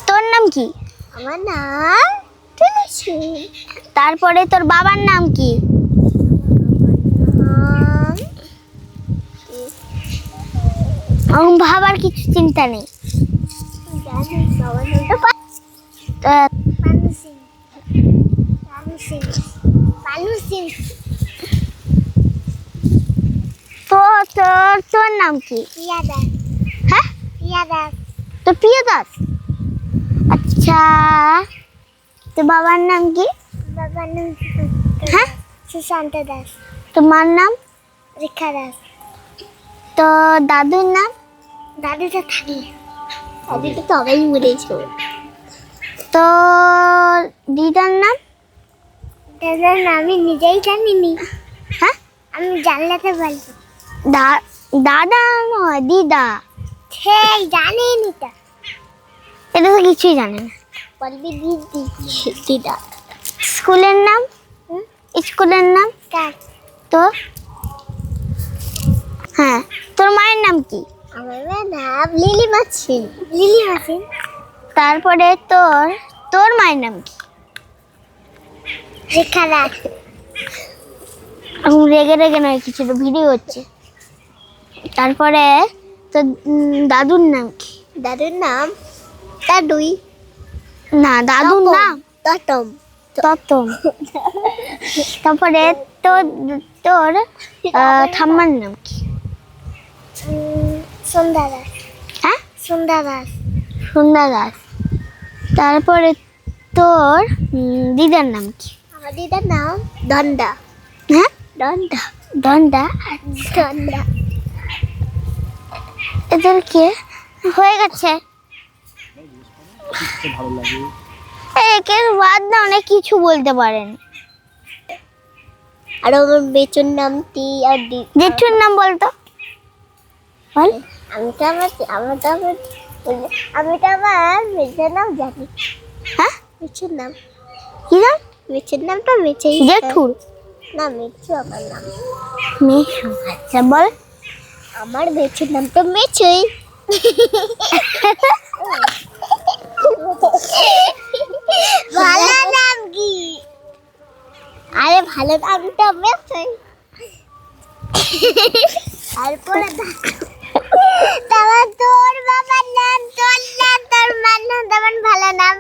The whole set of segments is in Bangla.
তোর নাম কি? আমার নাম তুলসী। তারপরে তোর বাবার নাম কি? ভাবার কিছু চিন্তা নেই। তোর নাম কি? প্রিয়া দাস। হ্যাঁ, প্রিয়া দাস। তোর প্রিয়া দাস। আচ্ছা, তোর বাবার নাম কি? বাবার নাম হ্যাঁ, সুশান্ত দাস। তোর মার নাম? রেখা দাস। তোর দাদুর নাম? দাদুটা থাকি, দাদুটা তো আবার মরেছে। তোর দিদার নাম? দাদার নাম আমি নিজেই জানিনি। হ্যাঁ, আমি জানলাতে বলবো। দাদা নয়, দিদা। সেই জানিনি তো, এটা তো কিছুই জানে না। বলবি দিদি। দিদা। স্কুলের নাম? স্কুলের নাম? কার? তোর? হ্যাঁ, তোর মায়ের নাম কি? আমার নাম লিলি মাসিন। লিলি মাসিন। তারপরে তোর মায়ের নাম কি? রেখা দাস। এখন রেগে রেগে নয়, কিছু ভিডিও হচ্ছে। তারপরে তোর দাদুর নাম কি? দাদুর নাম দাদুই। না, দাদুর নাম ততম। ততম। তারপরে তোর ঠাম্মার নাম কি? সন্ধ্যা দাস। হ্যাঁ, সন্ধ্যা দাস। সন্ধ্যা দাস। তারপরে তোর দিদার নাম কি? আমার দিদার নাম দণ্ডা। হ্যাঁ, দণ্ডা। দণ্ডা। দণ্ডা। এদেরকে হয়ে গেছে। একে বাদ না, অনেক কিছু বলতে পারেন। আর আমার বেচুর নাম টি আর ডি। জেঠুর নাম বলতো, বল। আমি তো আমার বেচুর নাম জানি। হ্যাঁ, বেচুর নাম কি নাম? বেচুর নাম তো মেচেই। জেঠুর না, মেচু আমার নাম। মেশু। আচ্ছা, বল। আমার বেচুর নাম তো মেচেই। ভালো নাম কি? আরে ভালো নামটা মেচেই। তারপরে তোর বাবার নাম, তোর নাম, তোর মার নাম, তেমন ভালো নাম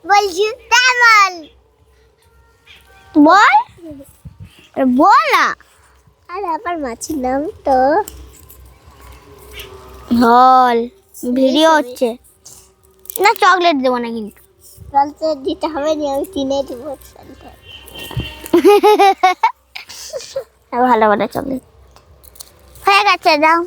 বলছি তেমন বল, বল না। আর আমার মাছের নাম তো বল, ভিডিও হচ্ছে না। চকলেট দেবো না কিন্তু। চলতে দিতে হবে না, আমি কিনে দিব। ভালো ভালো চকলেট হয়ে গেছে, দাও।